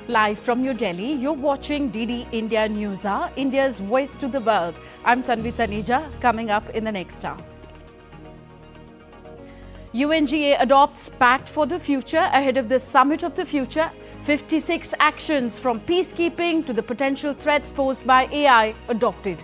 Live from New Delhi, you're watching DD India News Hour, India's voice to the world. I'm Tanvi Taneja, coming up in the next hour. UNGA adopts Pact for the Future ahead of the Summit of the Future. 56 actions from peacekeeping to the potential threats posed by AI adopted.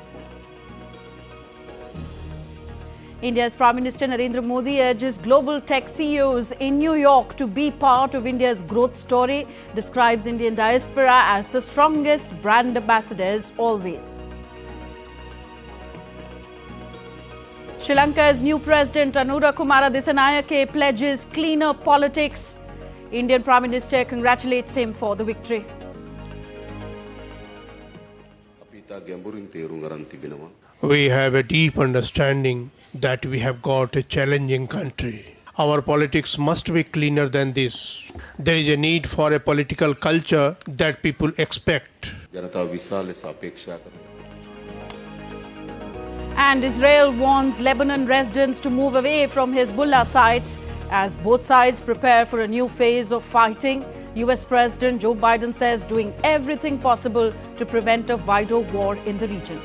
India's Prime Minister Narendra Modi urges global tech CEOs in New York to be part of India's growth story, describes Indian diaspora as the strongest brand ambassadors always. Sri Lanka's new President Anura Kumara Dissanayake pledges cleaner politics. Indian Prime Minister congratulates him for the victory. We have a deep understanding that we have got a challenging country. Our politics must be cleaner than this. There is a need for a political culture that people expect. And Israel warns Lebanon residents to move away from Hezbollah sites as both sides prepare for a new phase of fighting. US President Joe Biden says doing everything possible to prevent a wider war in the region.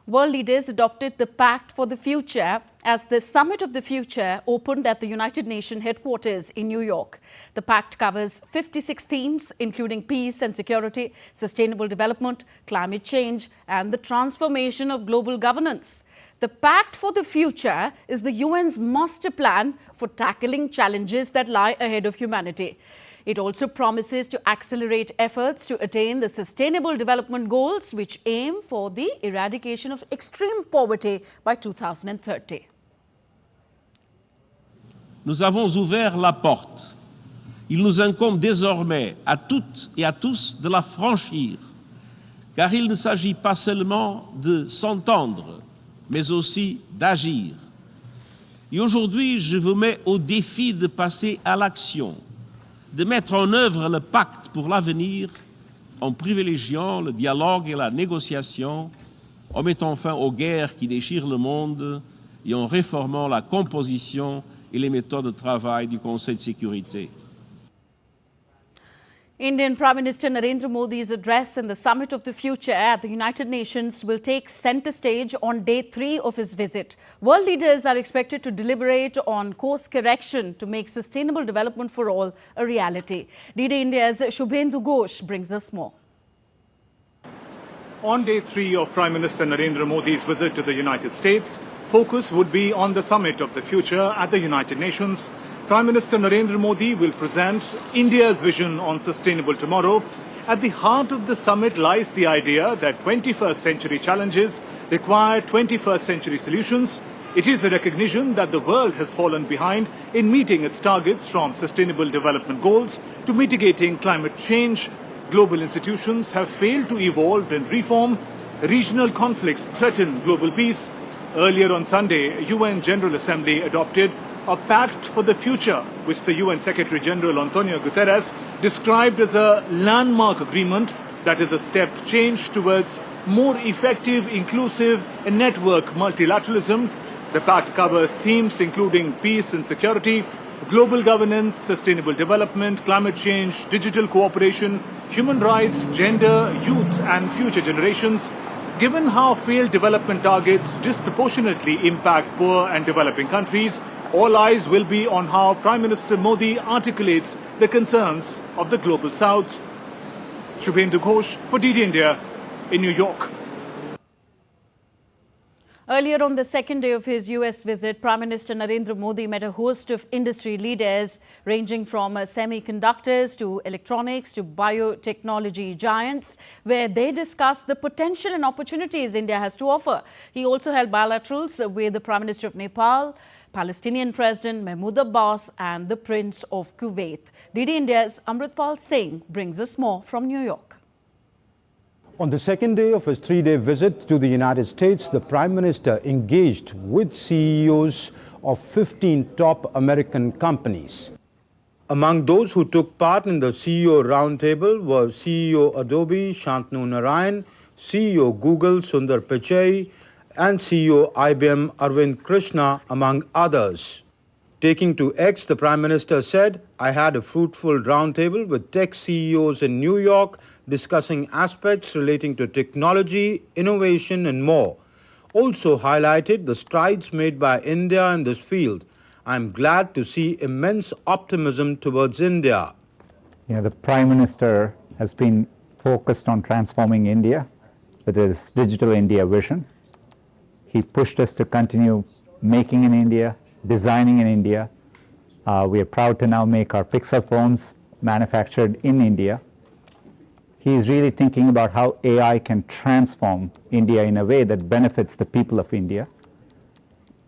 World leaders adopted the Pact for the Future as the Summit of the Future opened at the United Nations headquarters in New York. The Pact covers 56 themes, including peace and security, sustainable development, climate change, and the transformation of global governance. The Pact for the Future is the UN's master plan for tackling challenges that lie ahead of humanity. It also promises to accelerate efforts to attain the Sustainable Development Goals, which aim for the eradication of extreme poverty by 2030. Nous avons ouvert la porte. Il nous incombe désormais à toutes et à tous de la franchir, car il ne s'agit pas seulement de s'entendre, mais aussi d'agir. Et aujourd'hui, je vous mets au défi de passer à l'action, de mettre en œuvre le pacte pour l'avenir en privilégiant le dialogue et la négociation, en mettant fin aux guerres qui déchirent le monde et en réformant la composition et les méthodes de travail du Conseil de sécurité. Indian Prime Minister Narendra Modi's address in the Summit of the Future at the United Nations will take centre stage on day 3 of his visit. World leaders are expected to deliberate on course correction to make sustainable development for all a reality. DD India's Shubhendu Ghosh brings us more. On day 3 of Prime Minister Narendra Modi's visit to the United States, focus would be on the Summit of the Future at the United Nations. Prime Minister Narendra Modi will present India's vision on sustainable tomorrow. At the heart of the summit lies the idea that 21st century challenges require 21st century solutions. It is a recognition that the world has fallen behind in meeting its targets, from sustainable development goals to mitigating climate change. Global institutions have failed to evolve and reform. Regional conflicts threaten global peace. Earlier on Sunday, UN General Assembly adopted a Pact for the Future, which the UN Secretary General Antonio Guterres described as a landmark agreement that is a step change towards more effective, inclusive and network multilateralism. The Pact covers themes including peace and security, global governance, sustainable development, climate change, digital cooperation, human rights, gender, youth and future generations. Given how failed development targets disproportionately impact poor and developing countries, all eyes will be on how Prime Minister Modi articulates the concerns of the Global South. Shubhendu Ghosh for DD India in New York. Earlier on the second day of his US visit, Prime Minister Narendra Modi met a host of industry leaders ranging from semiconductors to electronics to biotechnology giants, where they discussed the potential and opportunities India has to offer. He also held bilaterals with the Prime Minister of Nepal, Palestinian President Mahmoud Abbas and the Prince of Kuwait. DD India's Amritpal Singh brings us more from New York. On the second day of his three-day visit to the United States, the Prime Minister engaged with CEOs of 15 top American companies. Among those who took part in the CEO roundtable were CEO Adobe Shantanu Narayan, CEO Google Sundar Pichai, and CEO IBM Arvind Krishna, among others. Taking to X, the Prime Minister said, "I had a fruitful roundtable with tech CEOs in New York discussing aspects relating to technology, innovation and more. Also highlighted the strides made by India in this field. I'm glad to see immense optimism towards India." The Prime Minister has been focused on transforming India with his Digital India vision. He pushed us to continue making in India, designing in India. We are proud to now make our Pixel phones manufactured in India. He is really thinking about how AI can transform India in a way that benefits the people of India.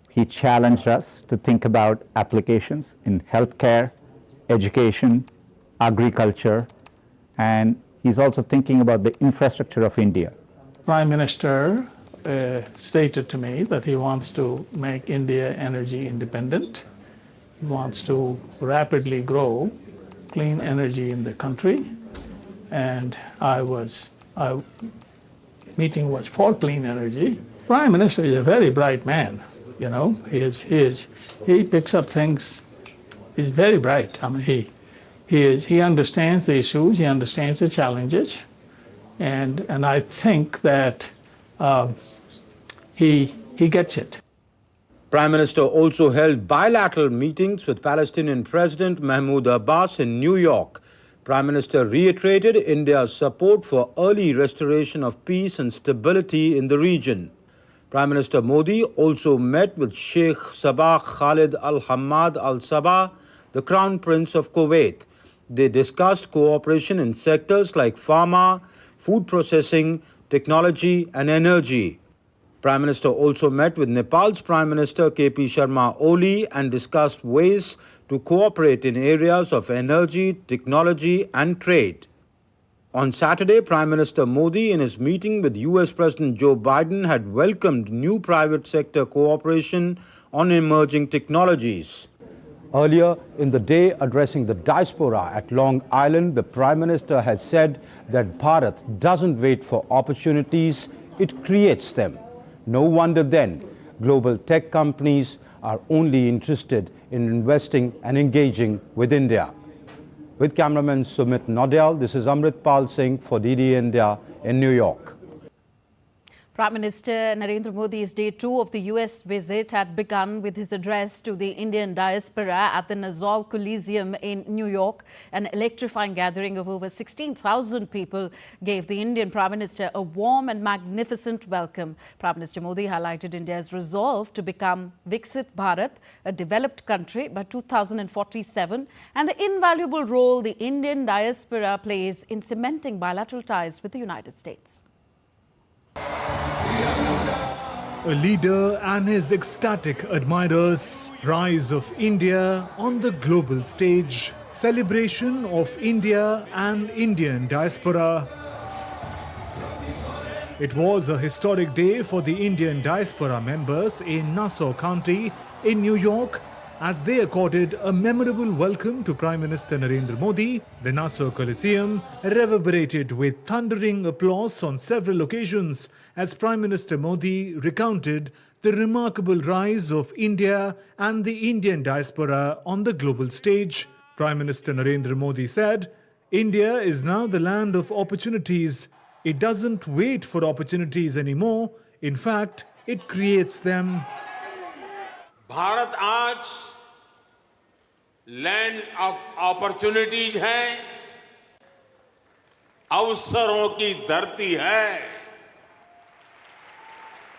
He challenged us to think about applications in healthcare, education, agriculture, and he's also thinking about the infrastructure of India. Prime Minister stated to me that he wants to make India energy independent. He wants to rapidly grow clean energy in the country. And meeting was for clean energy. Prime Minister is a very bright man. He picks up things. He's very bright. I mean, he understands the issues. He understands the challenges. And I think that he gets it. Prime Minister also held bilateral meetings with Palestinian President Mahmoud Abbas in New York. Prime Minister reiterated India's support for early restoration of peace and stability in the region. Prime Minister Modi also met with Sheikh Sabah Khalid Al Hamad Al Sabah, the Crown Prince of Kuwait. They discussed cooperation in sectors like pharma, food processing, technology and energy. Prime Minister also met with Nepal's Prime Minister KP Sharma Oli and discussed ways to cooperate in areas of energy, technology and trade. On Saturday, Prime Minister Modi, in his meeting with US President Joe Biden, had welcomed new private sector cooperation on emerging technologies. Earlier in the day, addressing the diaspora at Long Island, the Prime Minister had said that Bharat doesn't wait for opportunities, it creates them. No wonder then, global tech companies are only interested in investing and engaging with India. With cameraman Sumit Nodel, this is Amritpal Singh for DD India in New York. Prime Minister Narendra Modi's day 2 of the US visit had begun with his address to the Indian diaspora at the Nassau Coliseum in New York. An electrifying gathering of over 16,000 people gave the Indian Prime Minister a warm and magnificent welcome. Prime Minister Modi highlighted India's resolve to become Viksit Bharat, a developed country by 2047, and the invaluable role the Indian diaspora plays in cementing bilateral ties with the United States. A leader and his ecstatic admirers, rise of India on the global stage, celebration of India and Indian diaspora. It was a historic day for the Indian diaspora members in Nassau County in New York as they accorded a memorable welcome to Prime Minister Narendra Modi. The Nassau Coliseum reverberated with thundering applause on several occasions as Prime Minister Modi recounted the remarkable rise of India and the Indian diaspora on the global stage. Prime Minister Narendra Modi said, "India is now the land of opportunities. It doesn't wait for opportunities anymore. In fact, it creates them." Bharat आज land of opportunities है, अवसरों की धरती है।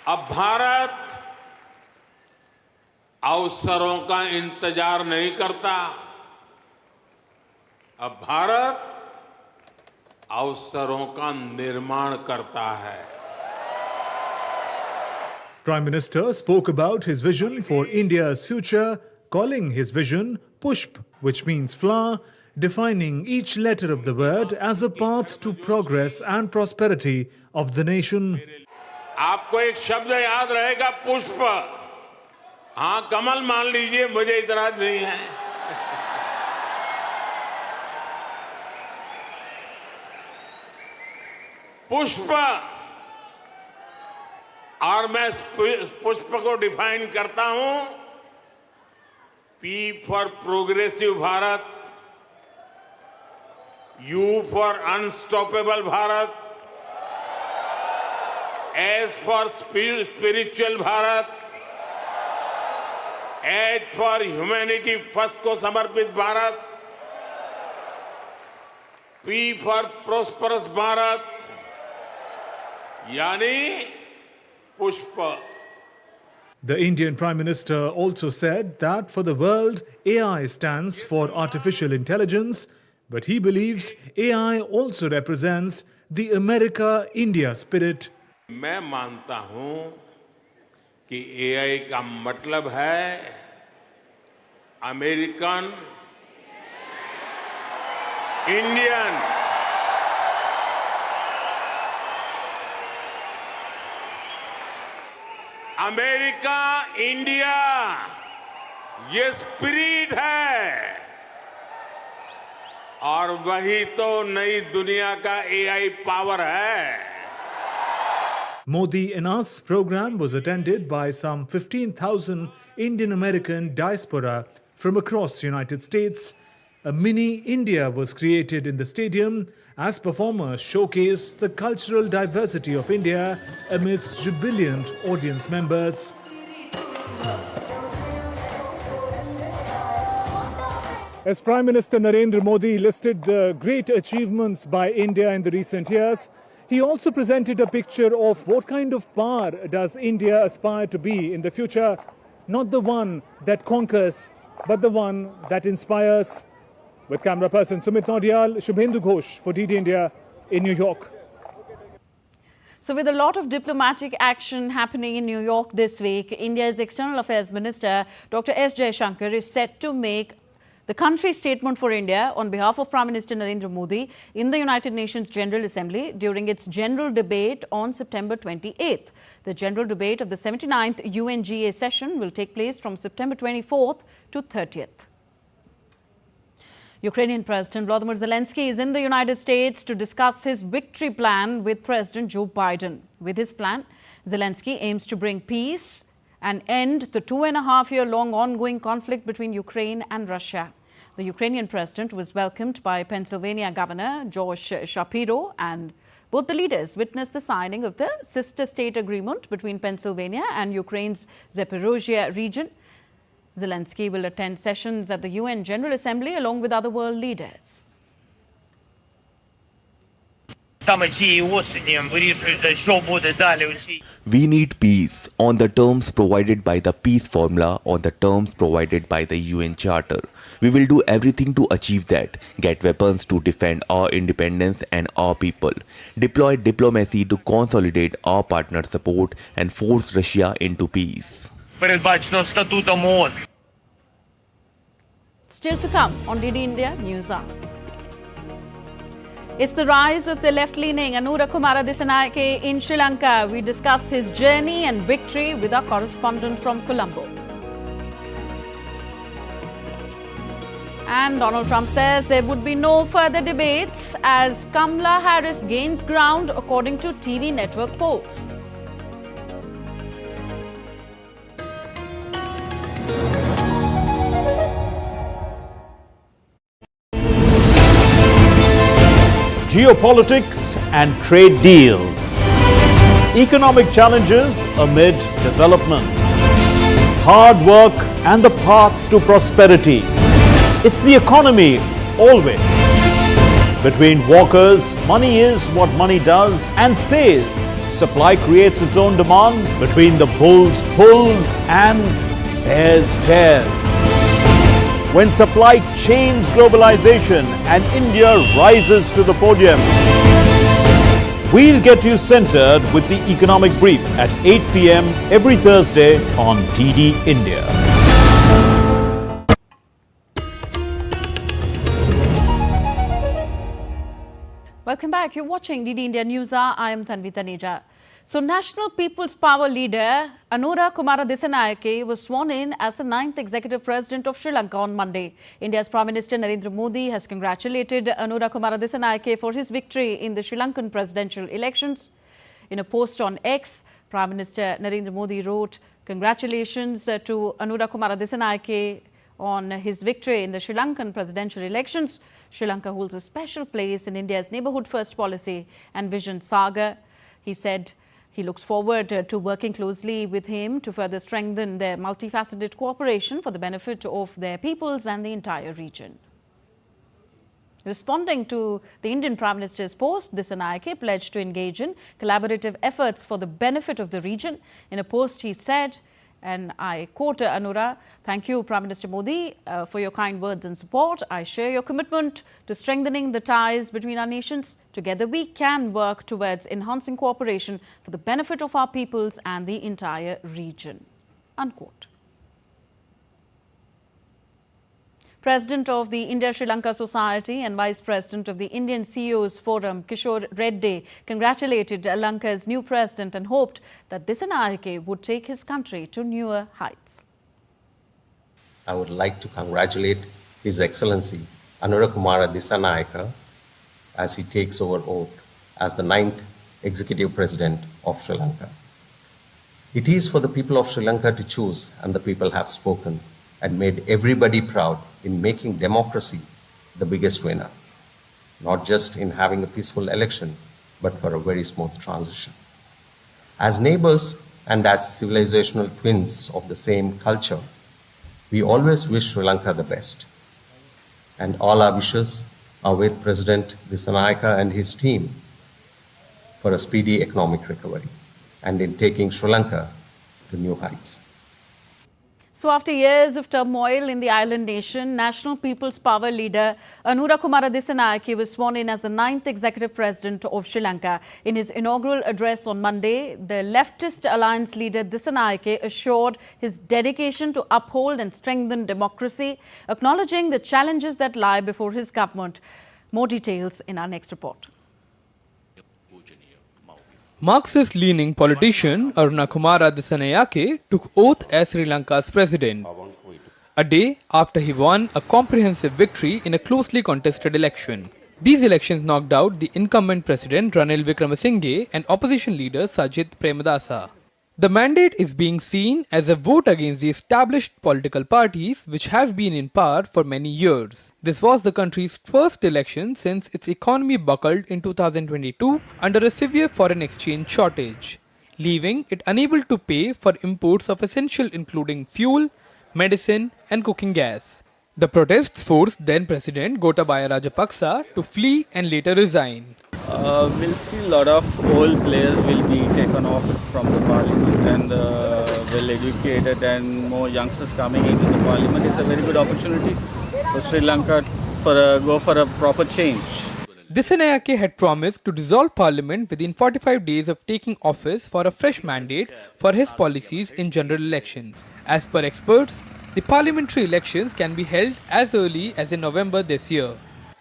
अब भारत अवसरों का इंतजार नहीं करता, अब भारत अवसरों का निर्माण करता है। Prime Minister spoke about his vision for India's future calling his vision Pushp, which means flower, defining each letter of the word as a path to progress and prosperity of the nation. आपको एक शब्द याद रहेगा, पुष्प. हाँ, कमल मान लीजिए, मुझे इतराज नहीं है. पुष्प, और मैं पुष्प को डिफाइन करता हूं, P for progressive Bharat, U for unstoppable Bharat, S for spiritual Bharat, H for humanity first को समर्पित Bharat, P for prosperous Bharat, यानी पुष्प. The Indian Prime Minister also said that for the world, AI stands for artificial intelligence, but he believes AI also represents the America-India spirit. मैं मानता हूं कि AI का मतलब है अमेरिकन, इंडियन, अमेरिका, इंडिया, ये स्पिरिट है, और वही तो नई दुनिया का AI पावर है. Modi in Us program was attended by some 15,000 Indian American diaspora from across the United States. A mini India was created in the stadium as performers showcased the cultural diversity of India amidst jubilant audience members. As Prime Minister Narendra Modi listed the great achievements by India in the recent years, he also presented a picture of what kind of power does India aspire to be in the future, not the one that conquers, but the one that inspires. With camera person Sumit Nodial, Shubhendu Ghosh for DD India in New York. So with a lot of diplomatic action happening in New York this week, India's External Affairs Minister Dr. S. Jaishankar is set to make the country statement for India on behalf of Prime Minister Narendra Modi in the United Nations General Assembly during its general debate on September 28th. The general debate of the 79th UNGA session will take place from September 24th to 30th. Ukrainian President Volodymyr Zelensky is in the United States to discuss his victory plan with President Joe Biden. With his plan, Zelensky aims to bring peace and end the 2.5-year-long ongoing conflict between Ukraine and Russia. The Ukrainian president was welcomed by Pennsylvania Governor Josh Shapiro, and both the leaders witnessed the signing of the sister state agreement between Pennsylvania and Ukraine's Zaporozhye region. Zelensky will attend sessions at the UN General Assembly along with other world leaders. We need peace on the terms provided by the peace formula, on the terms provided by the UN Charter. We will do everything to achieve that, get weapons to defend our independence and our people, deploy diplomacy to consolidate our partner support and force Russia into peace. Still to come on DD India News Hour. It's the rise of the left-leaning Anura Kumara Dissanayake in Sri Lanka. We discuss his journey and victory with our correspondent from Colombo. And Donald Trump says there would be no further debates as Kamala Harris gains ground according to TV network polls. Geopolitics and trade deals. Economic challenges amid development. Hard work and the path to prosperity. It's the economy always. Between walkers, money is what money does and says. Supply creates its own demand. Between the bulls pulls and bears tears. When supply chains globalization and India rises to the podium. We'll get you centered with the economic brief at 8 p.m. every Thursday on DD India. Welcome back. You're watching DD India News Hour. I am Tanvi Taneja. So, National People's Power leader Anura Kumara Dissanayake was sworn in as the 9th Executive President of Sri Lanka on Monday. India's Prime Minister Narendra Modi has congratulated Anura Kumara Dissanayake for his victory in the Sri Lankan presidential elections. In a post on X, Prime Minister Narendra Modi wrote, "Congratulations to Anura Kumara Dissanayake on his victory in the Sri Lankan presidential elections. Sri Lanka holds a special place in India's neighbourhood first policy and vision saga." He said he looks forward to working closely with him to further strengthen their multifaceted cooperation for the benefit of their peoples and the entire region. Responding to the Indian Prime Minister's post, Dissanayake pledged to engage in collaborative efforts for the benefit of the region. In a post, he said, and I quote Anura, "Thank you, Prime Minister Modi, for your kind words and support. I share your commitment to strengthening the ties between our nations. Together we can work towards enhancing cooperation for the benefit of our peoples and the entire region." Unquote. President of the India-Sri Lanka Society and Vice President of the Indian CEOs Forum, Kishore Reddy, congratulated Lanka's new president and hoped that Dissanayake would take his country to newer heights. I would like to congratulate His Excellency Anura Kumara Dissanayake as he takes over oath as the 9th Executive President of Sri Lanka. It is for the people of Sri Lanka to choose, and the people have spoken and made everybody proud in making democracy the biggest winner, not just in having a peaceful election, but for a very smooth transition. As neighbors and as civilizational twins of the same culture, we always wish Sri Lanka the best. And all our wishes are with President Dissanayake and his team for a speedy economic recovery and in taking Sri Lanka to new heights. So, after years of turmoil in the island nation, National People's Power leader Anura Kumara Dissanayake was sworn in as the 9th Executive President of Sri Lanka. In his inaugural address on Monday, the leftist alliance leader Dissanayake assured his dedication to uphold and strengthen democracy, acknowledging the challenges that lie before his government. More details in our next report. Marxist-leaning politician Anura Kumara Dissanayake took oath as Sri Lanka's president, a day after he won a comprehensive victory in a closely contested election. These elections knocked out the incumbent president Ranil Wickremesinghe and opposition leader Sajith Premadasa. The mandate is being seen as a vote against the established political parties which have been in power for many years. This was the country's first election since its economy buckled in 2022 under a severe foreign exchange shortage, leaving it unable to pay for imports of essential including fuel, medicine and cooking gas. The protests forced then President Gotabaya Rajapaksa to flee and later resign. We'll see a lot of old players will be taken off from the parliament and well-educated and more youngsters coming into the parliament. It's a very good opportunity for Sri Lanka go for a proper change. Dissanayake had promised to dissolve parliament within 45 days of taking office for a fresh mandate for his policies in general elections. As per experts, the parliamentary elections can be held as early as in November this year.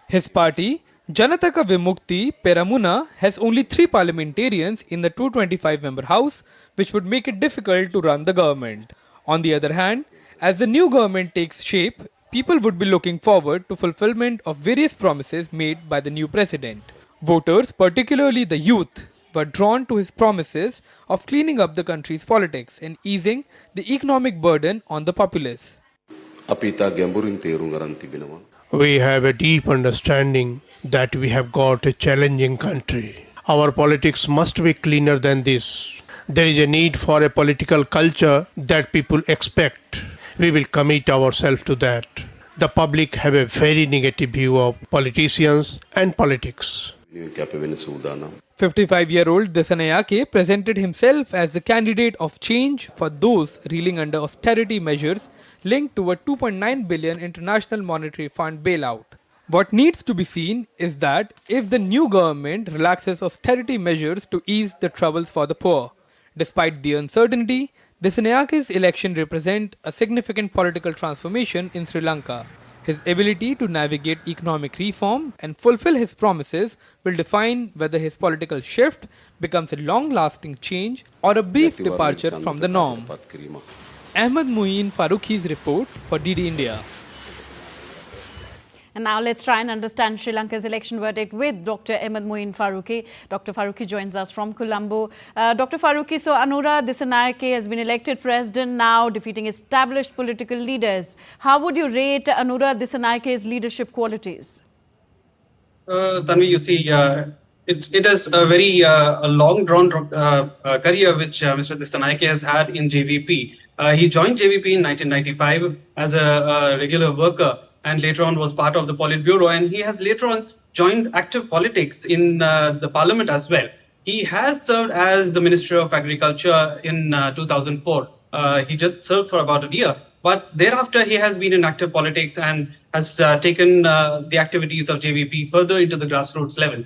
His party, Janataka Vimukti Peramuna, has only 3 parliamentarians in the 225-member house, which would make it difficult to run the government. On the other hand, as the new government takes shape, people would be looking forward to fulfillment of various promises made by the new president. Voters, particularly the youth, were drawn to his promises of cleaning up the country's politics and easing the economic burden on the populace. We have a deep understanding that we have got a challenging country. Our politics must be cleaner than this. There is a need for a political culture that people expect. We will commit ourselves to that. The public have a very negative view of politicians and politics. 55-year-old Dissanayake presented himself as the candidate of change for those reeling under austerity measures linked to a $2.9 billion International Monetary Fund bailout. What needs to be seen is that if the new government relaxes austerity measures to ease the troubles for the poor. Despite the uncertainty, Dissanayake's election represents a significant political transformation in Sri Lanka. His ability to navigate economic reform and fulfill his promises will define whether his political shift becomes a long-lasting change or a brief departure from the norm. Ahmed, Muin, Faruki's report for DD India. And now let's try and understand Sri Lanka's election verdict with Dr. Ahmed Muin Faruki. Dr. Faruki joins us from Colombo. Dr. Faruki, so Anura Dissanayake has been elected president now, defeating established political leaders. How would you rate Anura Dissanayake's leadership qualities? Tanvi, you see, it is a very long drawn career which Mr. Dissanayake has had in JVP. He joined JVP in 1995 as a regular worker, and later on was part of the Politburo, and he has later on joined active politics in the parliament as well. He has served as the Minister of Agriculture in 2004. He just served for about a year, but thereafter he has been in active politics and has taken the activities of JVP further into the grassroots level.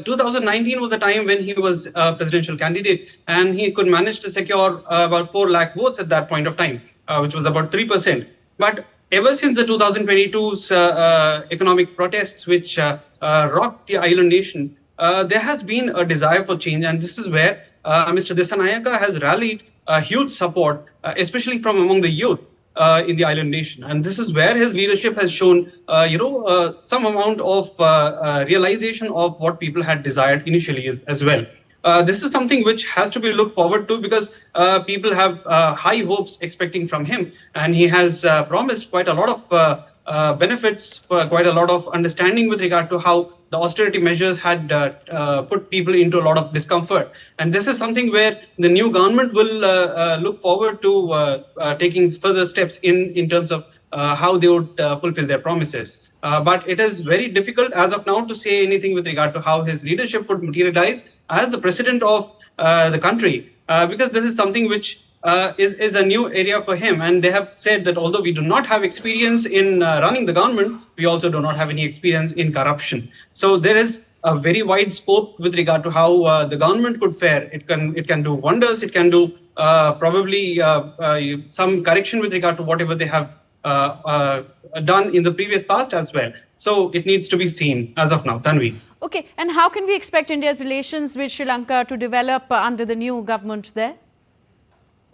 2019 was a time when he was a presidential candidate, and he could manage to secure about 4 lakh votes at that point of time, which was about 3%. But ever since the 2022's economic protests, which rocked the island nation, there has been a desire for change, and this is where Mr. Dissanayake has rallied huge support, especially from among the youth in the island nation. And this is where his leadership has shown, some amount of realization of what people had desired initially as well. This is something which has to be looked forward to, because people have high hopes expecting from him, and he has promised quite a lot of benefits, quite a lot of understanding with regard to how the austerity measures had put people into a lot of discomfort. And this is something where the new government will look forward to taking further steps in terms of how they would fulfill their promises. But it is very difficult as of now to say anything with regard to how his leadership would materialize as the president of the country, because this is something which is a new area for him. And they have said that although we do not have experience in running the government, we also do not have any experience in corruption. So there is a very wide scope with regard to how the government could fare. It can do wonders. It can do probably some correction with regard to whatever they have done in the previous past as well. So it needs to be seen as of now. Tanvi. Okay, and how can we expect India's relations with Sri Lanka to develop under the new government there?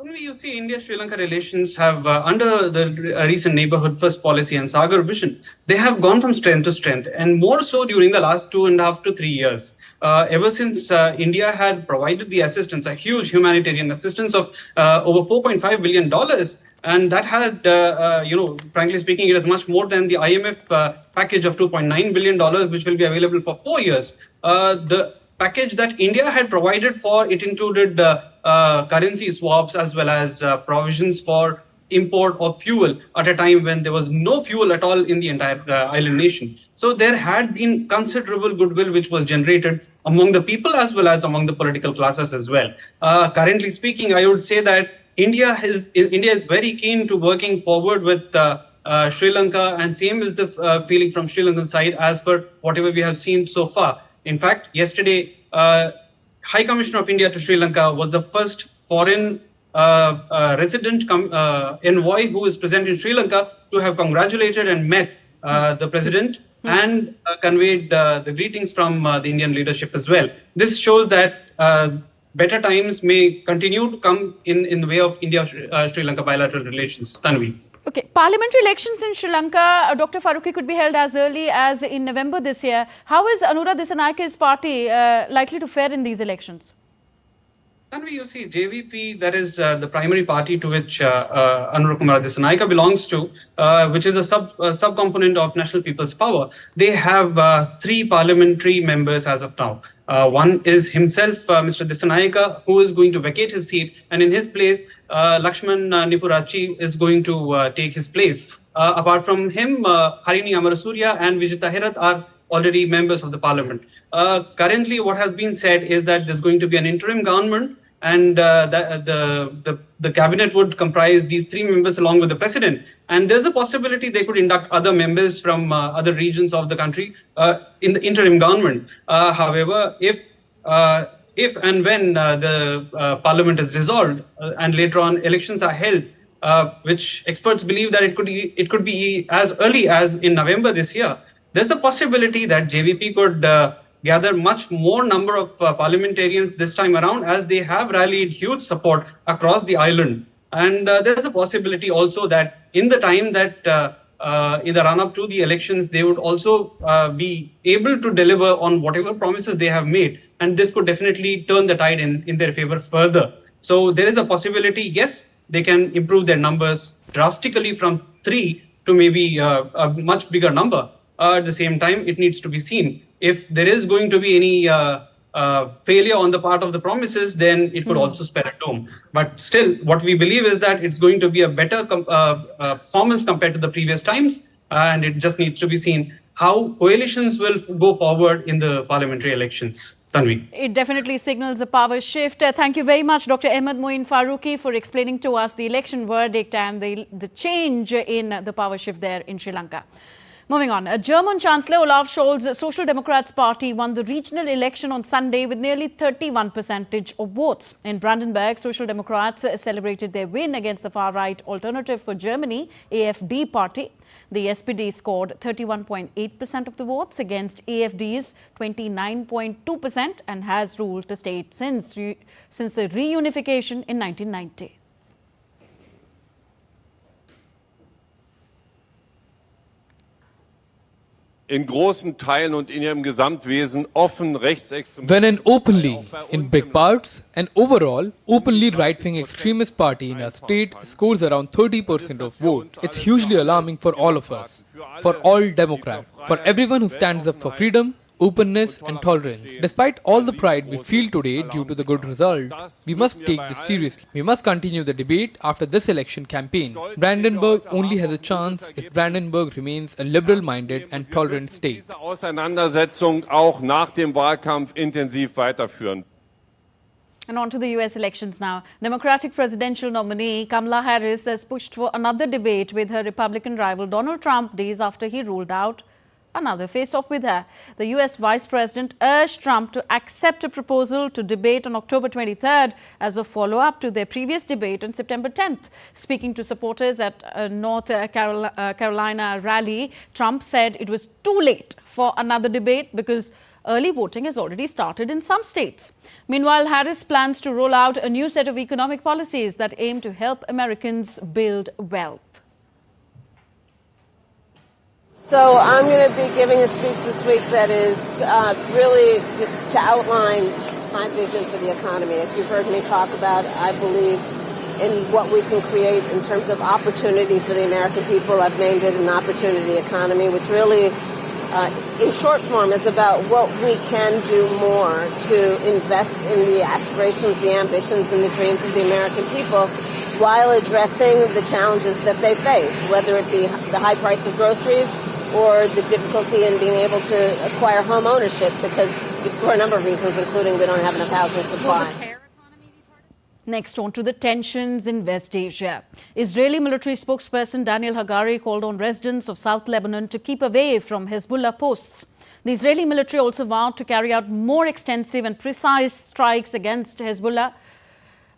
You see, India-Sri Lanka relations have, under the recent Neighborhood First policy and Sagar vision, they have gone from strength to strength, and more so during the last 2.5 to 3 years. Ever since India had provided the assistance, a huge humanitarian assistance of over $4.5 billion, and that had, frankly speaking, it is much more than the IMF package of $2.9 billion, which will be available for 4 years. The package that India had provided for, it included currency swaps as well as provisions for import of fuel at a time when there was no fuel at all in the entire island nation. So there had been considerable goodwill which was generated among the people as well as among the political classes as well. Currently speaking, I would say that India is very keen to working forward with Sri Lanka, and same is the feeling from Sri Lankan side as per whatever we have seen so far. In fact, yesterday, High Commissioner of India to Sri Lanka was the first foreign resident envoy who is present in Sri Lanka to have congratulated and met the president and conveyed the greetings from the Indian leadership as well. This shows that better times may continue to come in the way of India-Sri Lanka bilateral relations. Tanvi. Okay, parliamentary elections in Sri Lanka, Dr. Faruki, could be held as early as in November this year. How is Anura Dissanayake's party likely to fare in these elections? And you see, JVP, that is the primary party to which Anura Kumara Dissanayake belongs to, which is a subcomponent of National People's Power. They have 3 parliamentary members as of now. One is himself, Mr. Dissanayake, who is going to vacate his seat, and in his place, Lakshman Nipurachi is going to take his place. Apart from him, Harini Amarasuriya and Vijita Herath are already members of the parliament. Currently, what has been said is that there's going to be an interim government, and the cabinet would comprise these 3 members along with the president. And there's a possibility they could induct other members from other regions of the country in the interim government. However, if and when the parliament is dissolved and later on elections are held, which experts believe that it could be as early as in November this year, there's a possibility that JVP could gather much more number of parliamentarians this time around, as they have rallied huge support across the island. And there's a possibility also that in the time that in the run-up to the elections, they would also be able to deliver on whatever promises they have made. And this could definitely turn the tide in their favor further. So there is a possibility, yes, they can improve their numbers drastically from 3 to maybe a much bigger number. At the same time, it needs to be seen. If there is going to be any failure on the part of the promises, then it could also spell a doom. But still, what we believe is that it's going to be a better performance compared to the previous times. And it just needs to be seen how coalitions will go forward in the parliamentary elections. Tanvi. It definitely signals a power shift. Thank you very much, Dr. Ahmed Muin Faruki, for explaining to us the election verdict and the change in the power shift there in Sri Lanka. Moving on, German Chancellor Olaf Scholz's Social Democrats party won the regional election on Sunday with nearly 31% of votes. In Brandenburg, Social Democrats celebrated their win against the far-right Alternative for Germany, AfD party. The SPD scored 31.8% of the votes against AfD's 29.2% and has ruled the state since the reunification in 1990. In großen Teilen und in ihrem Gesamtwesen offen rechtsextrem. When an openly, in big parts, and overall openly right-wing extremist party in our state scores around 30% of votes, it's hugely alarming for all of us, for all Democrats, for everyone who stands up for freedom, openness and tolerance. Despite all the pride we feel today due to the good result, we must take this seriously. We must continue the debate after this election campaign. Brandenburg only has a chance if Brandenburg remains a liberal-minded and tolerant state. Diese Auseinandersetzung auch nach dem Wahlkampf intensiv weiterführen. And on to the US elections now. Democratic presidential nominee Kamala Harris has pushed for another debate with her Republican rival Donald Trump days after he ruled out another face-off with her. The US Vice President urged Trump to accept a proposal to debate on October 23rd as a follow-up to their previous debate on September 10th. Speaking to supporters at a North Carolina rally, Trump said it was too late for another debate because early voting has already started in some states. Meanwhile, Harris plans to roll out a new set of economic policies that aim to help Americans build wealth. So I'm going to be giving a speech this week that is really to outline my vision for the economy. As you've heard me talk about, I believe in what we can create in terms of opportunity for the American people. I've named it an opportunity economy, which really, in short form, is about what we can do more to invest in the aspirations, the ambitions, and the dreams of the American people while addressing the challenges that they face, whether it be the high price of groceries or the difficulty in being able to acquire home ownership, because for a number of reasons, including we don't have enough housing supply. Next, on to the tensions in West Asia. Israeli military spokesperson Daniel Hagari called on residents of South Lebanon to keep away from Hezbollah posts. The Israeli military also vowed to carry out more extensive and precise strikes against Hezbollah.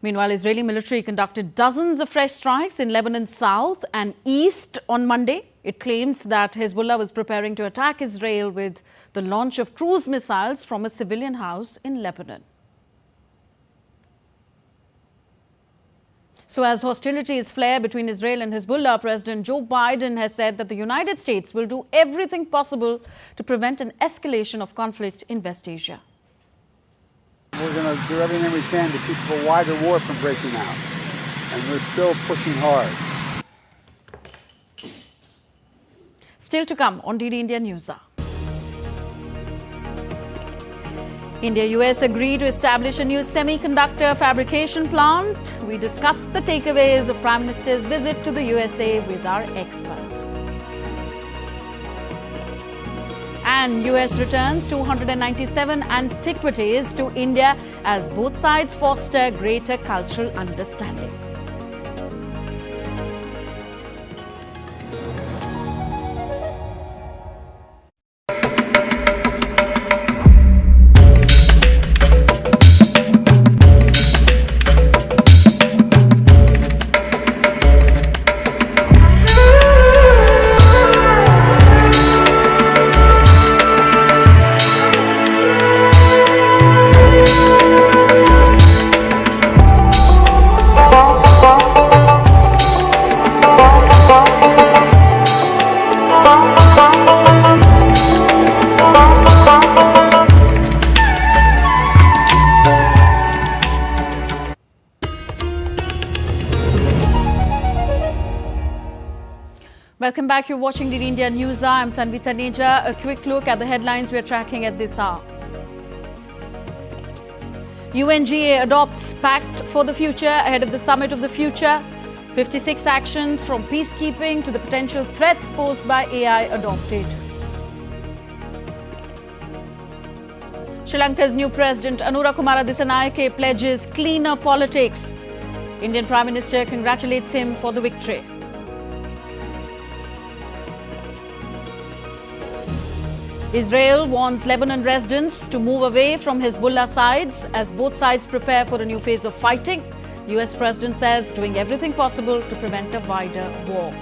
Meanwhile, Israeli military conducted dozens of fresh strikes in Lebanon's south and east on Monday. It claims that Hezbollah was preparing to attack Israel with the launch of cruise missiles from a civilian house in Lebanon. So as hostilities flare between Israel and Hezbollah, President Joe Biden has said that the United States will do everything possible to prevent an escalation of conflict in West Asia. We're going to do everything we can to keep a wider war from breaking out, and we're still pushing hard. Still to come on DD India News Hour. India-US agree to establish a new semiconductor fabrication plant. We discuss the takeaways of Prime Minister's visit to the USA with our expert. And US returns 297 antiquities to India as both sides foster greater cultural understanding. Welcome back. You're watching the India News Hour. I'm Tanvi Taneja. A quick look at the headlines we're tracking at this hour. UNGA adopts Pact for the Future ahead of the Summit of the Future. 56 actions from peacekeeping to the potential threats posed by AI adopted. Sri Lanka's new president, Kumara Dissanayake, pledges cleaner politics. Indian Prime Minister congratulates him for the victory. Israel warns Lebanon residents to move away from Hezbollah sides as both sides prepare for a new phase of fighting. US President says doing everything possible to prevent a wider war.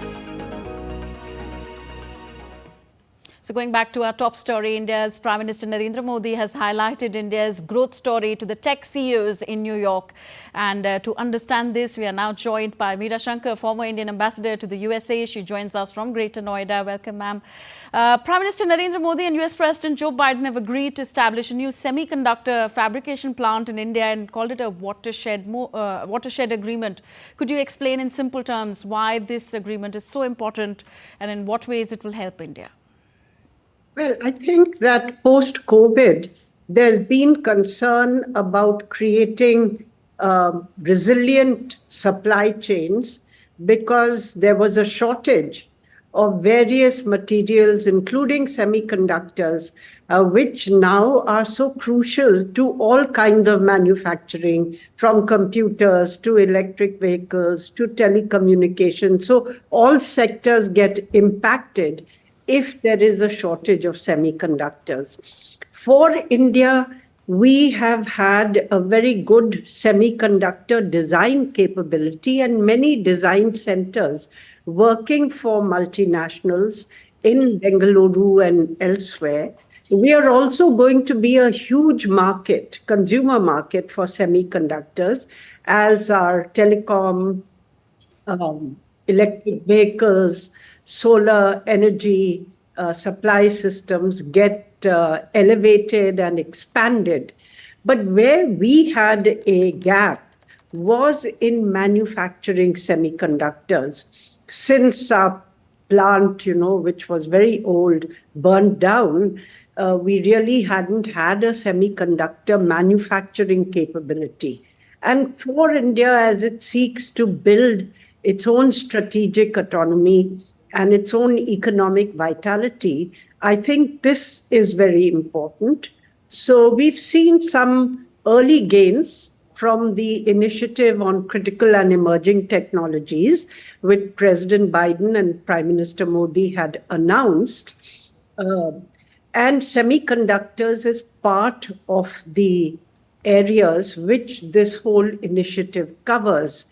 So going back to our top story, India's Prime Minister Narendra Modi has highlighted India's growth story to the tech CEOs in New York. And to understand this, we are now joined by Meera Shankar, former Indian ambassador to the USA. She joins us from Greater Noida. Welcome, ma'am. Prime Minister Narendra Modi and US President Joe Biden have agreed to establish a new semiconductor fabrication plant in India and called it a watershed agreement. Could you explain in simple terms why this agreement is so important and in what ways it will help India? Well, I think that post-COVID, there's been concern about creating resilient supply chains because there was a shortage of various materials, including semiconductors, which now are so crucial to all kinds of manufacturing, from computers to electric vehicles to telecommunications. So all sectors get impacted if there is a shortage of semiconductors. For India, we have had a very good semiconductor design capability and many design centers working for multinationals in Bengaluru and elsewhere. We are also going to be a huge market, consumer market for semiconductors as our telecom, electric vehicles, solar energy supply systems get elevated and expanded. But where we had a gap was in manufacturing semiconductors. Since our plant, which was very old, burned down, we really hadn't had a semiconductor manufacturing capability. And for India, as it seeks to build its own strategic autonomy and its own economic vitality, I think this is very important. So we've seen some early gains from the initiative on critical and emerging technologies, which President Biden and Prime Minister Modi had announced. And semiconductors is part of the areas which this whole initiative covers.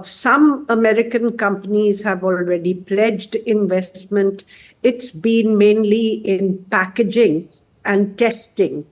Some American companies have already pledged investment. It's been mainly in packaging and testing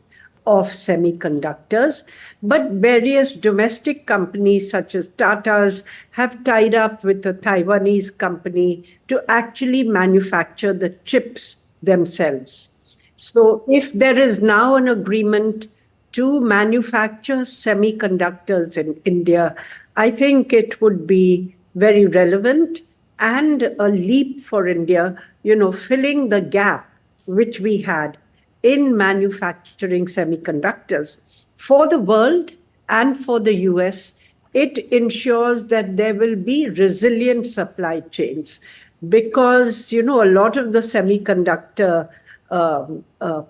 of semiconductors, but various domestic companies such as Tata's have tied up with a Taiwanese company to actually manufacture the chips themselves. So if there is now an agreement to manufacture semiconductors in India, I think it would be very relevant and a leap for India, filling the gap which we had in manufacturing semiconductors. For the world and for the US, it ensures that there will be resilient supply chains because, a lot of the semiconductor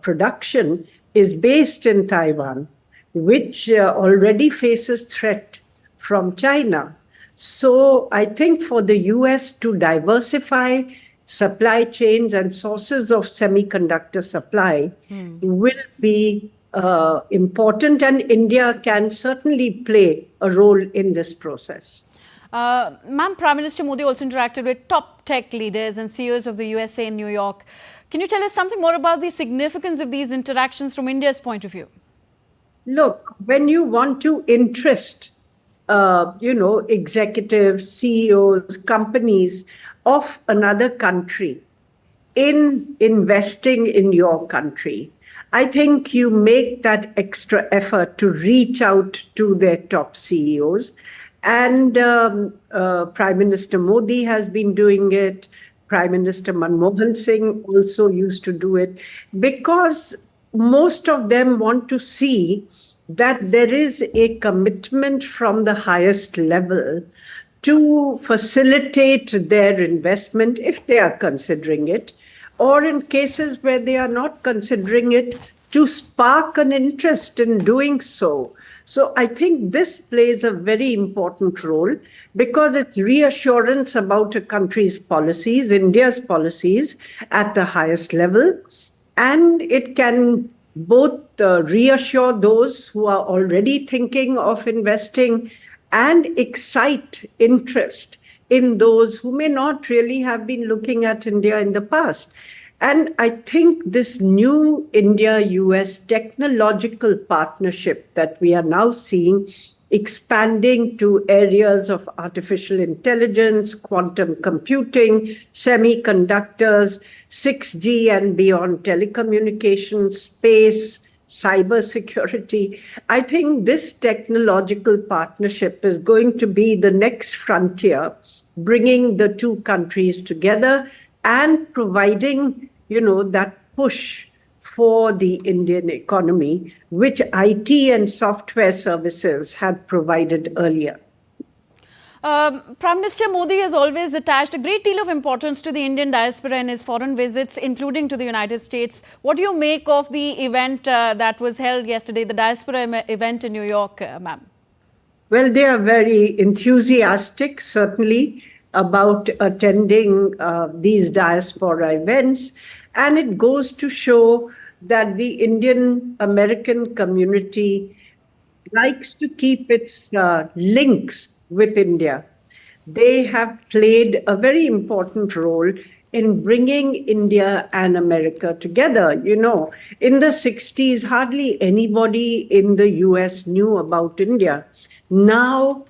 production is based in Taiwan, which already faces threat from China. So I think for the US to diversify supply chains and sources of semiconductor supply will be important, and India can certainly play a role in this process. Ma'am, Prime Minister Modi also interacted with top tech leaders and CEOs of the USA in New York. Can you tell us something more about the significance of these interactions from India's point of view? Look, when you want to interest executives, CEOs, companies of another country in investing in your country, I think you make that extra effort to reach out to their top CEOs. And Prime Minister Modi has been doing it. Prime Minister Manmohan Singh also used to do it, because most of them want to see that there is a commitment from the highest level to facilitate their investment if they are considering it, or in cases where they are not considering it, to spark an interest in doing so. So I think this plays a very important role, because it's reassurance about a country's policies, India's policies at the highest level, and it can both reassure those who are already thinking of investing and excite interest in those who may not really have been looking at India in the past. And I think this new India-US technological partnership that we are now seeing expanding to areas of artificial intelligence, quantum computing, semiconductors, 6G and beyond telecommunications, space, cybersecurity. I think this technological partnership is going to be the next frontier, bringing the two countries together and providing, that push for the Indian economy, which IT and software services had provided earlier. Prime Minister Modi has always attached a great deal of importance to the Indian diaspora in his foreign visits, including to the United States. What do you make of the event that was held yesterday, the diaspora event in New York, ma'am? Well, they are very enthusiastic, certainly, about attending these diaspora events. And it goes to show that the Indian American community likes to keep its links with India. They have played a very important role in bringing India and America together. In the 60s, hardly anybody in the US knew about India. Now,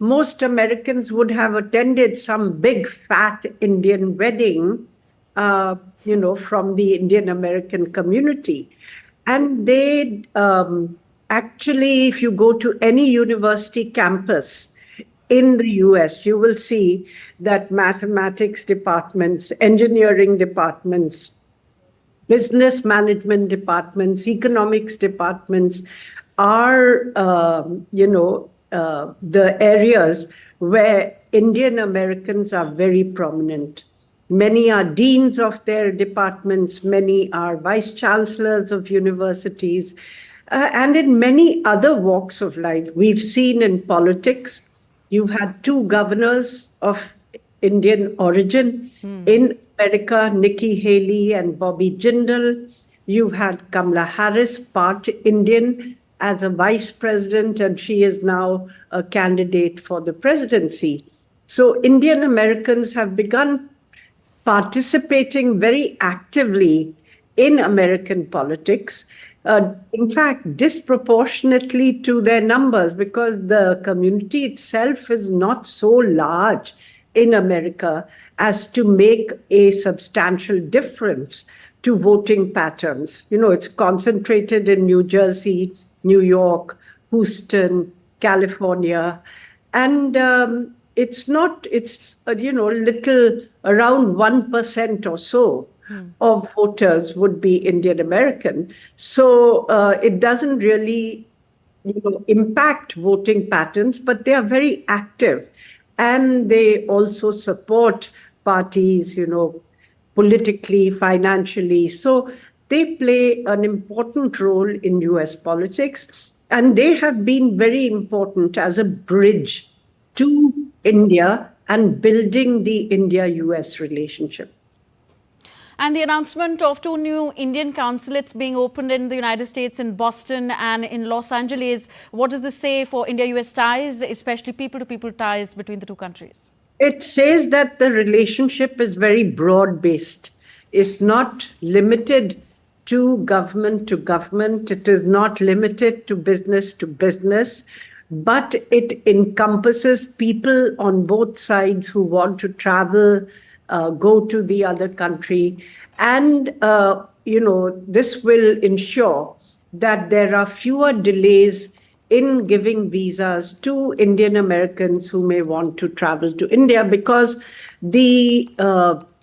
most Americans would have attended some big fat Indian wedding, from the Indian American community. And they actually, if you go to any university campus in the US, you will see that mathematics departments, engineering departments, business management departments, economics departments are, the areas where Indian Americans are very prominent. Many are deans of their departments, many are vice chancellors of universities, and in many other walks of life. We've seen in politics, you've had two governors of Indian origin in America, Nikki Haley and Bobby Jindal. You've had Kamala Harris, part Indian, as a vice president, and she is now a candidate for the presidency. So Indian Americans have begun participating very actively in American politics, in fact, disproportionately to their numbers, because the community itself is not so large in America as to make a substantial difference to voting patterns. It's concentrated in New Jersey, New York, Houston, California, and it's little, around 1% or so of voters would be Indian American. So it doesn't really impact voting patterns, but they are very active. And they also support parties, politically, financially. So they play an important role in US politics. And they have been very important as a bridge to India and building the India-US relationship. And the announcement of 2 new Indian consulates being opened in the United States, in Boston and in Los Angeles. What does this say for India-US ties, especially people-to-people ties between the two countries? It says that the relationship is very broad-based. It's not limited to government. It is not limited to business, but it encompasses people on both sides who want to travel, go to the other country. And, this will ensure that there are fewer delays in giving visas to Indian Americans who may want to travel to India, because the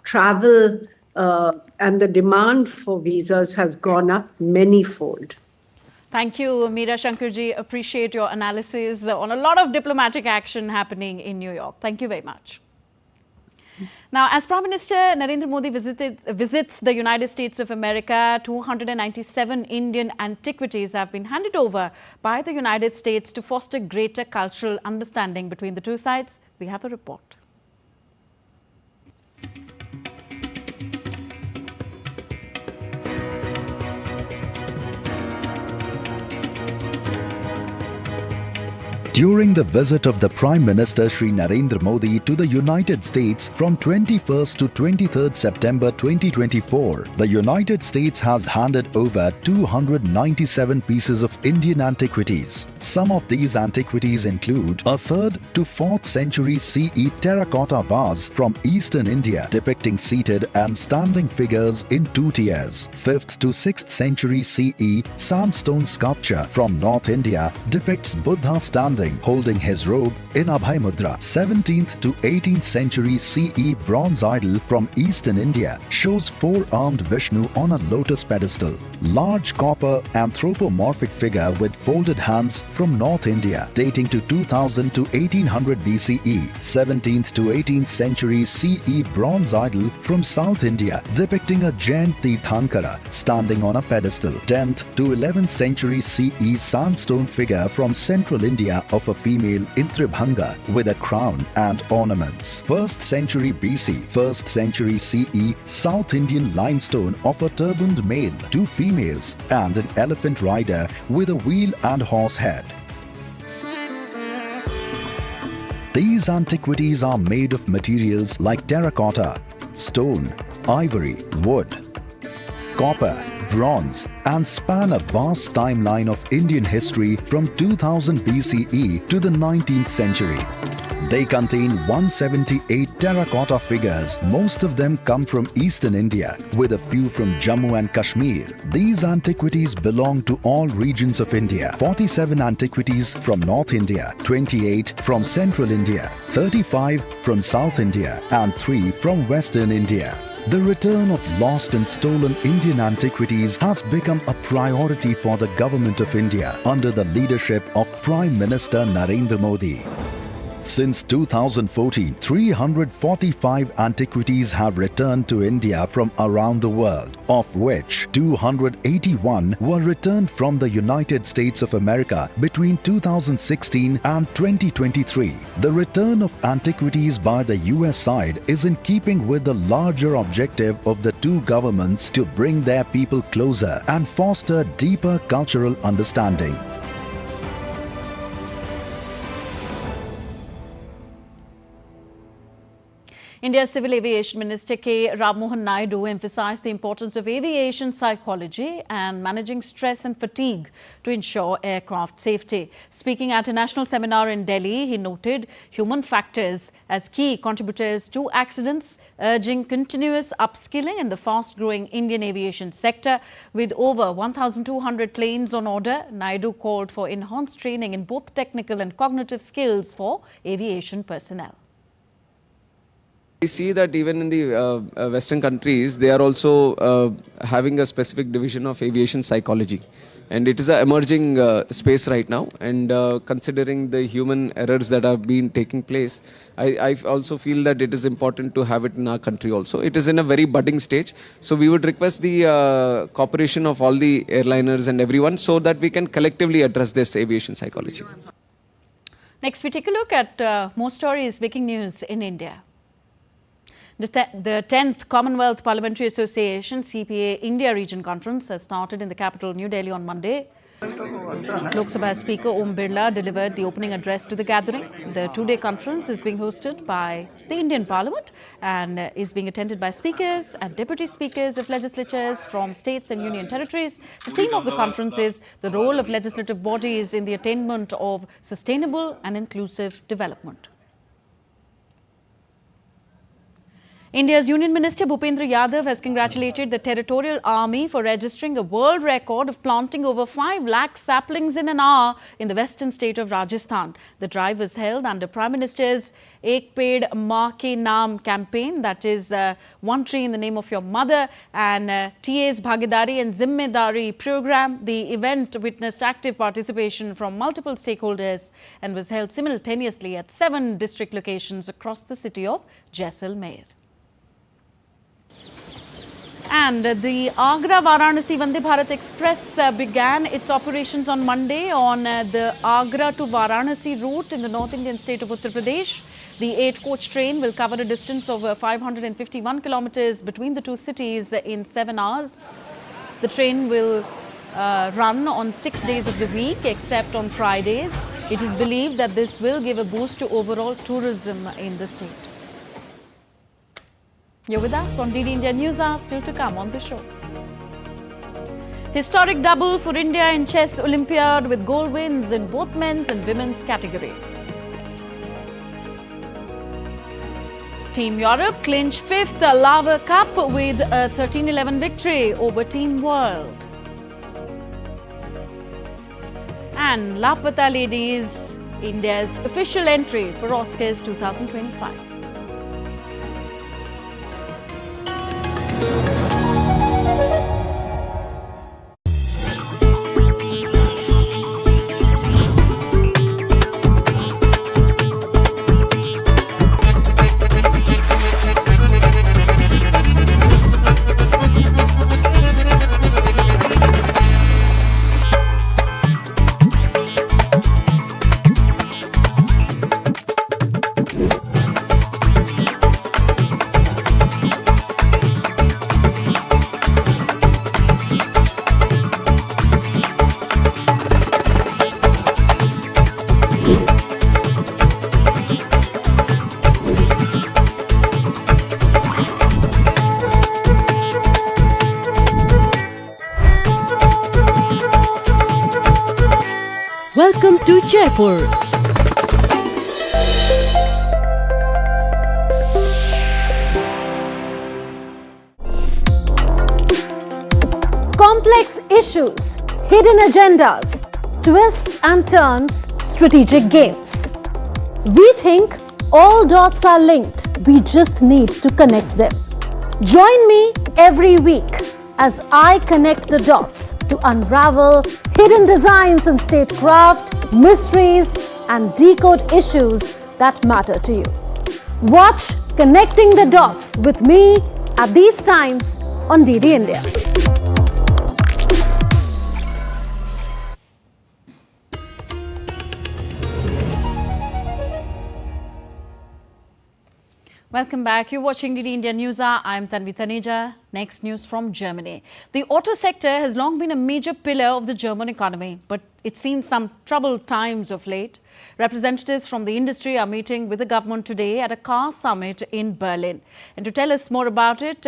travel and the demand for visas has gone up manyfold. Thank you, Meera Shankarji. Appreciate your analysis on a lot of diplomatic action happening in New York. Thank you very much. Now, as Prime Minister Narendra Modi visits the United States of America, 297 Indian antiquities have been handed over by the United States to foster greater cultural understanding between the two sides. We have a report. During the visit of the Prime Minister Sri Narendra Modi to the United States from 21st to 23rd September 2024, the United States has handed over 297 pieces of Indian antiquities. Some of these antiquities include a 3rd to 4th century CE terracotta vase from Eastern India depicting seated and standing figures in 2 tiers, 5th to 6th century CE sandstone sculpture from North India depicts Buddha standing holding his robe in Abhay Mudra. 17th to 18th century CE bronze idol from Eastern India shows 4-armed Vishnu on a lotus pedestal. Large copper anthropomorphic figure with folded hands from North India dating to 2000 to 1800 BCE. 17th to 18th century CE bronze idol from South India depicting a Jain Tirthankara standing on a pedestal. 10th to 11th century CE sandstone figure from Central India of a female in Tribhanga with a crown and ornaments. 1st century BC, 1st century CE South Indian limestone of a turbaned male, 2 females and an elephant rider with a wheel and horse head. These antiquities are made of materials like terracotta, stone, ivory, wood, copper, bronze and span a vast timeline of Indian history from 2000 BCE to the 19th century. They contain 178 terracotta figures. Most of them come from Eastern India, with a few from Jammu and Kashmir. These antiquities belong to all regions of India. 47 antiquities from North India, 28 from Central India, 35 from South India and 3 from Western India. The return of lost and stolen Indian antiquities has become a priority for the Government of India under the leadership of Prime Minister Narendra Modi. Since 2014, 345 antiquities have returned to India from around the world, of which 281 were returned from the United States of America between 2016 and 2023. The return of antiquities by the US side is in keeping with the larger objective of the two governments to bring their people closer and foster deeper cultural understanding. India's Civil Aviation Minister K. Ram Mohan Naidu emphasized the importance of aviation psychology and managing stress and fatigue to ensure aircraft safety. Speaking at a national seminar in Delhi, he noted human factors as key contributors to accidents, urging continuous upskilling in the fast-growing Indian aviation sector. With over 1,200 planes on order, Naidu called for enhanced training in both technical and cognitive skills for aviation personnel. We see that even in the Western countries, they are also having a specific division of aviation psychology. And it is an emerging space right now. And considering the human errors that have been taking place, I also feel that it is important to have it in our country also. It is in a very budding stage. So we would request the cooperation of all the airliners and everyone so that we can collectively address this aviation psychology. Next, we take a look at more stories making news in India. The 10th Commonwealth Parliamentary Association CPA India Region Conference has started in the capital New Delhi on Monday. Lok Sabha Speaker Om Birla delivered the opening address to the gathering. The two-day conference is being hosted by the Indian Parliament and is being attended by speakers and deputy speakers of legislatures from states and union territories. The theme of the conference is the role of legislative bodies in the attainment of sustainable and inclusive development. India's Union Minister Bhupendra Yadav has congratulated the Territorial Army for registering a world record of planting over 5 lakh saplings in an hour in the western state of Rajasthan. The drive was held under Prime Minister's Ek Ped Maa Ke Naam campaign, that is one tree in the name of your mother, and TA's Bhagidari and Zimmedari program. The event witnessed active participation from multiple stakeholders and was held simultaneously at 7 district locations across the city of Jaisalmer. And the Agra-Varanasi Vande Bharat Express began its operations on Monday on the Agra to Varanasi route in the North Indian state of Uttar Pradesh. The 8-coach train will cover a distance of 551 kilometers between the two cities in 7 hours. The train will run on 6 days of the week except on Fridays. It is believed that this will give a boost to overall tourism in the state. You're with us on DD India News Hour, still to come on the show. Historic double for India in Chess Olympiad with gold wins in both men's and women's category. Team Europe clinched 5th Lava Cup with a 13-11 victory over Team World. And Lapata Ladies, India's official entry for Oscars 2025. Welcome to Jaipur. Complex issues, hidden agendas, twists and turns, strategic games. We think all dots are linked. We just need to connect them. Join me every week as I connect the dots to unravel hidden designs in statecraft, mysteries, and decode issues that matter to you. Watch Connecting the Dots with me at these times on DD India. Welcome back. You're watching DD India News Hour. I'm Tanvi Taneja. Next news from Germany. The auto sector has long been a major pillar of the German economy, but it's seen some troubled times of late. Representatives from the industry are meeting with the government today at a car summit in Berlin. And to tell us more about it,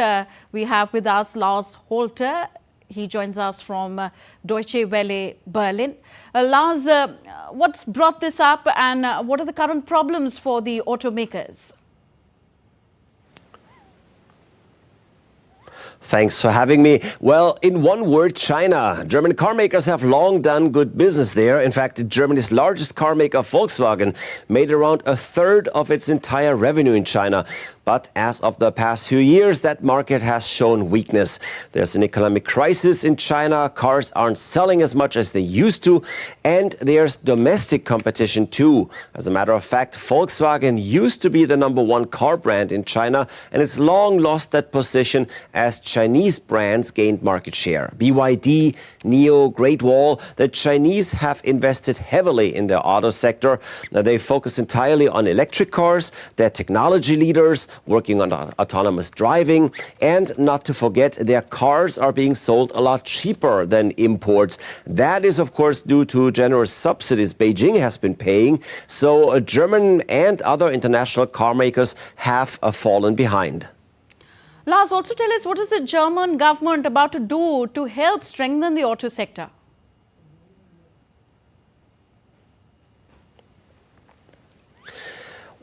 we have with us Lars Holter. He joins us from Deutsche Welle, Berlin. Lars, what's brought this up and what are the current problems for the automakers? Thanks for having me. Well, in one word, China. German car makers have long done good business there. In fact, Germany's largest car maker, Volkswagen, made around a third of its entire revenue in China. But as of the past few years, that market has shown weakness. There's an economic crisis in China. Cars aren't selling as much as they used to. And there's domestic competition too. As a matter of fact, Volkswagen used to be the #1 car brand in China, and it's long lost that position as Chinese brands gained market share. BYD, NIO, Great Wall, the Chinese have invested heavily in their auto sector. Now, they focus entirely on electric cars. They're technology leaders, working on autonomous driving, and not to forget, their cars are being sold a lot cheaper than imports. That is, of course, due to generous subsidies Beijing has been paying. So German and other international car makers have fallen behind. Lars, also tell us, what is the German government about to do to help strengthen the auto sector?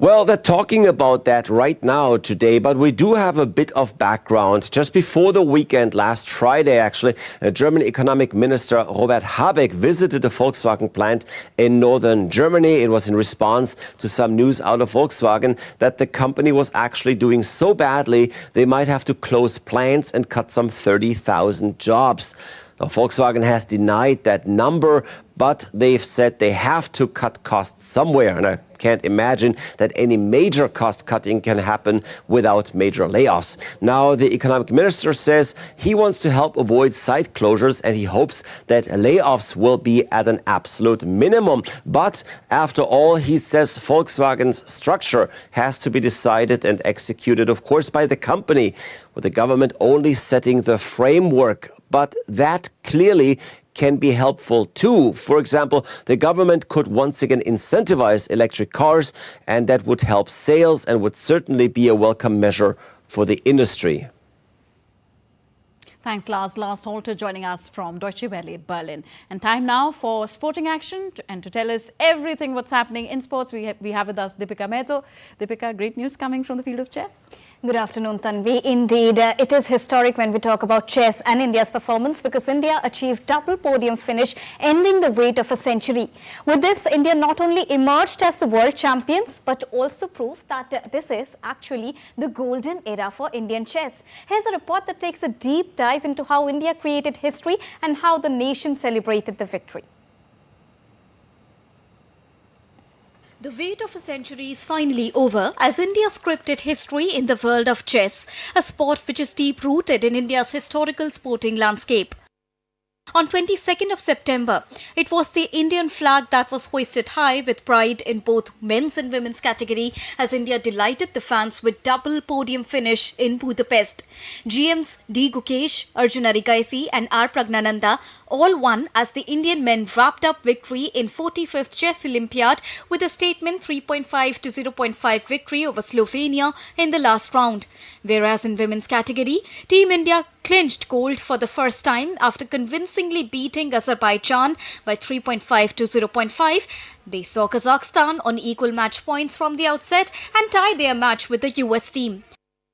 Well, they're talking about that right now today, but we do have a bit of background. Just before the weekend, last Friday actually, German Economic Minister Robert Habeck visited the Volkswagen plant in northern Germany. It was in response to some news out of Volkswagen that the company was actually doing so badly they might have to close plants and cut some 30,000 jobs. Now, Volkswagen has denied that number, but they've said they have to cut costs somewhere. And I can't imagine that any major cost cutting can happen without major layoffs. Now, the economic minister says he wants to help avoid site closures and he hopes that layoffs will be at an absolute minimum. But after all, he says Volkswagen's structure has to be decided and executed, of course, by the company, with the government only setting the framework. But that clearly can be helpful too. For example, the government could once again incentivize electric cars, and that would help sales and would certainly be a welcome measure for the industry. Thanks, Lars. Lars Holter joining us from Deutsche Welle, Berlin. And time now for sporting action. And to tell us everything what's happening in sports, we have with us Deepika Mehto. Deepika, great news coming from the field of chess. Good afternoon, Tanvi. Indeed, it is historic when we talk about chess and India's performance because India achieved double podium finish, ending the wait of a century. With this, India not only emerged as the world champions, but also proved that this is actually the golden era for Indian chess. Here's a report that takes a deep dive into how India created history and how the nation celebrated the victory. The wait of a century is finally over as India scripted history in the world of chess, a sport which is deep-rooted in India's historical sporting landscape. On 22nd of September, it was the Indian flag that was hoisted high with pride in both men's and women's category as India delighted the fans with double podium finish in Budapest. GMs D. Gukesh, Arjun Arigaisi and R. Pragnananda all won as the Indian men wrapped up victory in 45th Chess Olympiad with a statement 3.5 to 0.5 victory over Slovenia in the last round. Whereas in women's category, Team India clinched gold for the first time after convincingly beating Azerbaijan by 3.5 to 0.5. They saw Kazakhstan on equal match points from the outset and tie their match with the US team.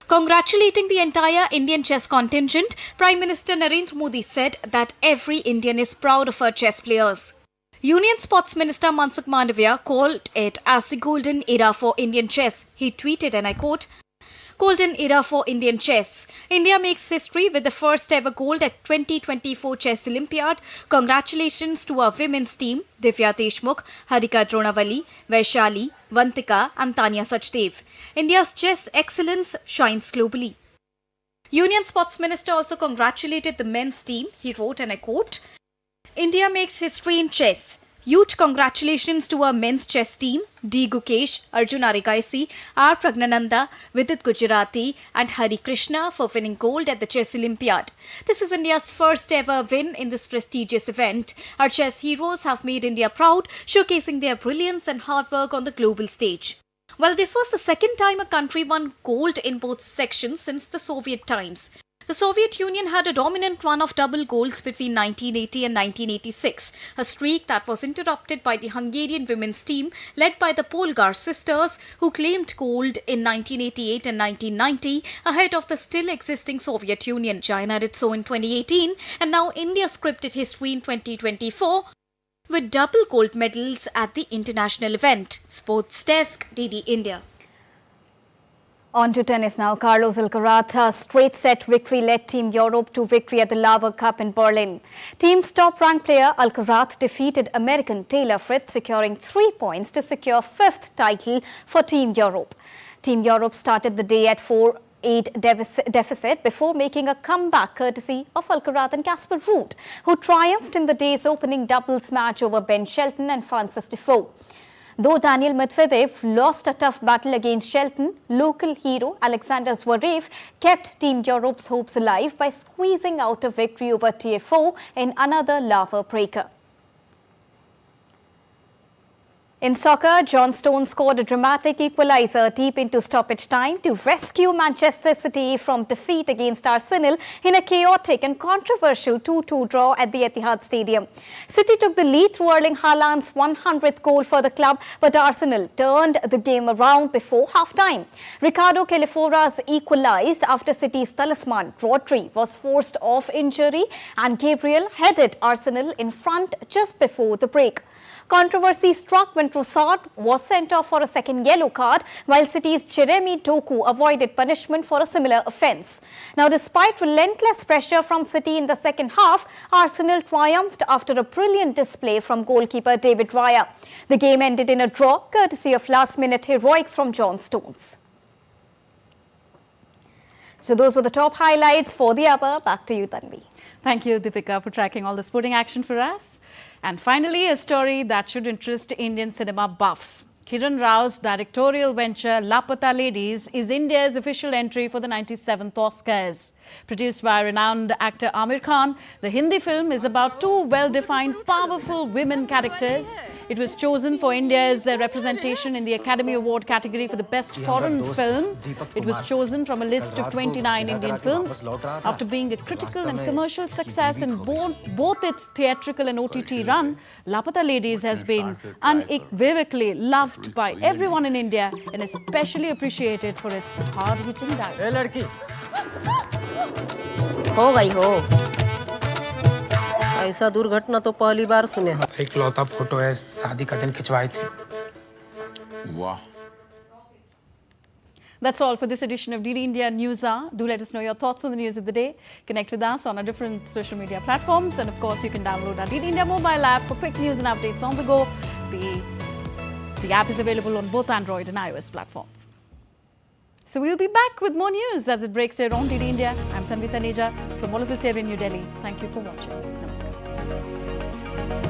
Congratulating the entire Indian chess contingent, Prime Minister Narendra Modi said that every Indian is proud of her chess players. Union Sports Minister Mansukh Mandavia called it as the golden era for Indian chess. He tweeted, and I quote, "Golden era for Indian chess. India makes history with the first ever gold at 2024 Chess Olympiad. Congratulations to our women's team, Divya Deshmukh, Harika Dronawali, Vaishali, Vantika and Tanya Sachdev. India's chess excellence shines globally." Union Sports Minister also congratulated the men's team. He wrote, and I quote, "India makes history in chess. Huge congratulations to our men's chess team, D. Gukesh, Arjun Arigaisi, R. Pragnananda, Vidit Gujarati and Hari Krishna for winning gold at the Chess Olympiad. This is India's first ever win in this prestigious event. Our chess heroes have made India proud, showcasing their brilliance and hard work on the global stage." Well, this was the second time a country won gold in both sections since the Soviet times. The Soviet Union had a dominant run of double golds between 1980 and 1986, a streak that was interrupted by the Hungarian women's team led by the Polgar sisters who claimed gold in 1988 and 1990 ahead of the still existing Soviet Union. China did so in 2018 and now India scripted history in 2024 with double gold medals at the international event. Sports Desk, DD India. On to tennis now. Carlos Alcaraz's straight-set victory led Team Europe to victory at the Laver Cup in Berlin. Team's top-ranked player Alcaraz defeated American Taylor Fritz, securing 3 points to secure 5th title for Team Europe. Team Europe started the day at 4-8 deficit before making a comeback courtesy of Alcaraz and Casper Ruud, who triumphed in the day's opening doubles match over Ben Shelton and Francis Defoe. Though Daniil Medvedev lost a tough battle against Shelton, local hero Alexander Zverev kept Team Europe's hopes alive by squeezing out a victory over TFO in another Laver breaker. In soccer, John Stones scored a dramatic equaliser deep into stoppage time to rescue Manchester City from defeat against Arsenal in a chaotic and controversial 2-2 draw at the Etihad Stadium. City took the lead through Erling Haaland's 100th goal for the club, but Arsenal turned the game around before half-time. Ricardo Califoras equalised after City's talisman, Rodri, was forced off injury, and Gabriel headed Arsenal in front just before the break. Controversy struck when Prasar was sent off for a second yellow card, while City's Jeremy Doku avoided punishment for a similar offence. Now, despite relentless pressure from City in the second half, Arsenal triumphed after a brilliant display from goalkeeper David Raya. The game ended in a draw, courtesy of last-minute heroics from John Stones. So those were the top highlights for the hour. Back to you, Tanvi. Thank you, Deepika, for tracking all the sporting action for us. And finally, a story that should interest Indian cinema buffs. Kiran Rao's directorial venture Lapata Ladies is India's official entry for the 97th Oscars. Produced by renowned actor Amir Khan, the Hindi film is about two well-defined, powerful women characters. It was chosen for India's representation in the Academy Award category for the Best Foreign Film. It was chosen from a list of 29 Indian films. After being a critical and commercial success in both its theatrical and OTT run, Lapata Ladies has been unequivocally loved by everyone in India and especially appreciated for its hard-hitting dialogue. हो गई हो ऐसा दुर्घटना तो पहली बार सुने हैं एक लौता फोटो है शादी का दिन खिंचवाई थी वाह That's all for this edition of DD India News Hour. Do let us know your thoughts on the news of the day. Connect with us on our different social media platforms, and of course you can download our DD India mobile app for quick news and updates on the go. The app is available on both Android and iOS platforms. So we'll be back with more news as it breaks here on DD India. I'm Tanvi Taneja from all of us here in New Delhi. Thank you for watching. Namaskar.